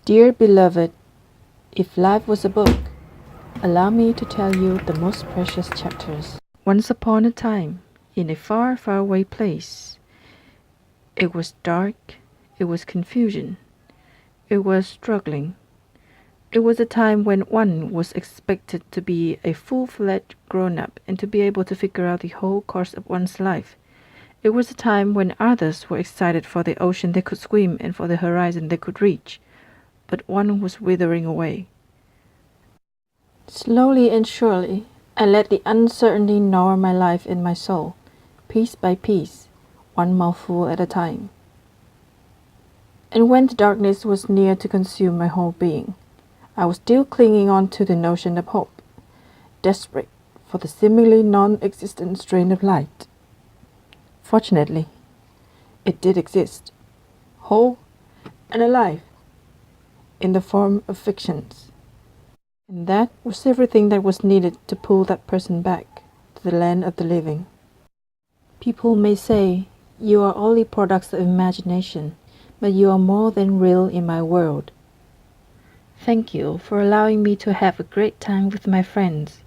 Dear beloved, if life was a book, allow me to tell you the most precious chapters. Once upon a time, in a far, far away place, it was dark, it was confusion, it was struggling. It was a time when one was expected to be a full-fledged grown-up and to be able to figure out the whole course of one's life. It was a time when others were excited for the ocean they could swim and for the horizon they could reach, but one was withering away. Slowly and surely, I let the uncertainty gnaw my life and my soul, piece by piece, one mouthful at a time. And when the darkness was near to consume my whole being, I was still clinging on to the notion of hope, desperate for the seemingly non-existent strain of light. Fortunately, it did exist, whole and alive, in the form of fictions. And that was everything that was needed to pull that person back to the land of the living. People may say, you are only products of imagination, but you are more than real in my world. Thank you for allowing me to have a great time with my friends.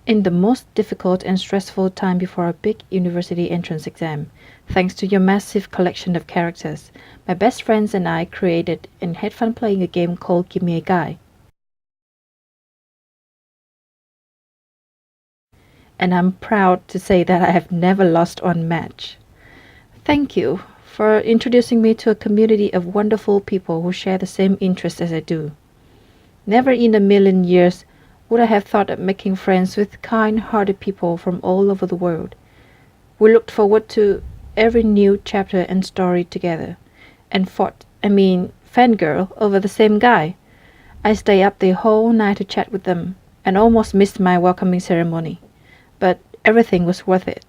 In the most difficult and stressful time before a big university entrance exam, thanks to your massive collection of characters, my best friends and I created and had fun playing a game called Give Me a Guy. And I'm proud to say that I have never lost one match. Thank you for introducing me to a community of wonderful people who share the same interests as I do. Never in a million years would I have thought of making friends with kind-hearted people from all over the world. We looked forward to every new chapter and story together, and fangirl over the same guy. I stayed up the whole night to chat with them, and almost missed my welcoming ceremony, but everything was worth it.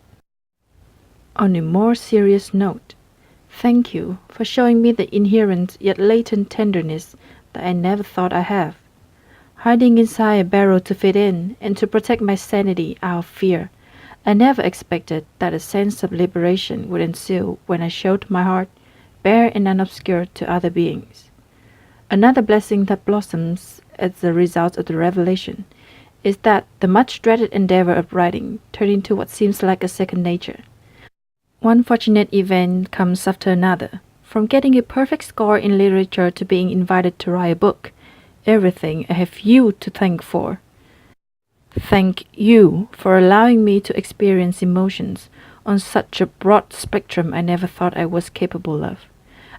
On a more serious note, thank you for showing me the inherent yet latent tenderness that I never thought I have. Hiding inside a barrel to fit in and to protect my sanity out of fear, I never expected that a sense of liberation would ensue when I showed my heart, bare and unobscured, to other beings. Another blessing that blossoms as a result of the revelation is that the much-dreaded endeavor of writing turned into what seems like a second nature. One fortunate event comes after another, from getting a perfect score in literature to being invited to write a book. Everything I have you to thank for. Thank you for allowing me to experience emotions on such a broad spectrum I never thought I was capable of.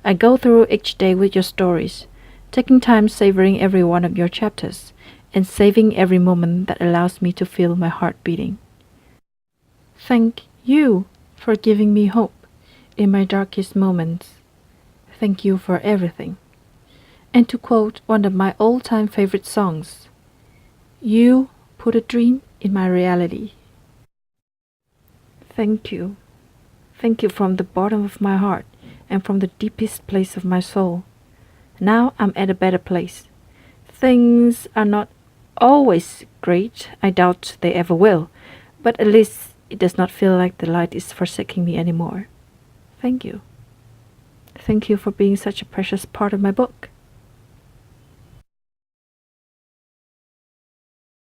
I go through each day with your stories, taking time savoring every one of your chapters, and saving every moment that allows me to feel my heart beating. Thank you for giving me hope in my darkest moments. Thank you for everything. And to quote one of my all-time favorite songs, you put a dream in my reality. Thank you. Thank you from the bottom of my heart and from the deepest place of my soul. Now I'm at a better place. Things are not always great. I doubt they ever will. But at least it does not feel like the light is forsaking me anymore. Thank you. Thank you for being such a precious part of my book.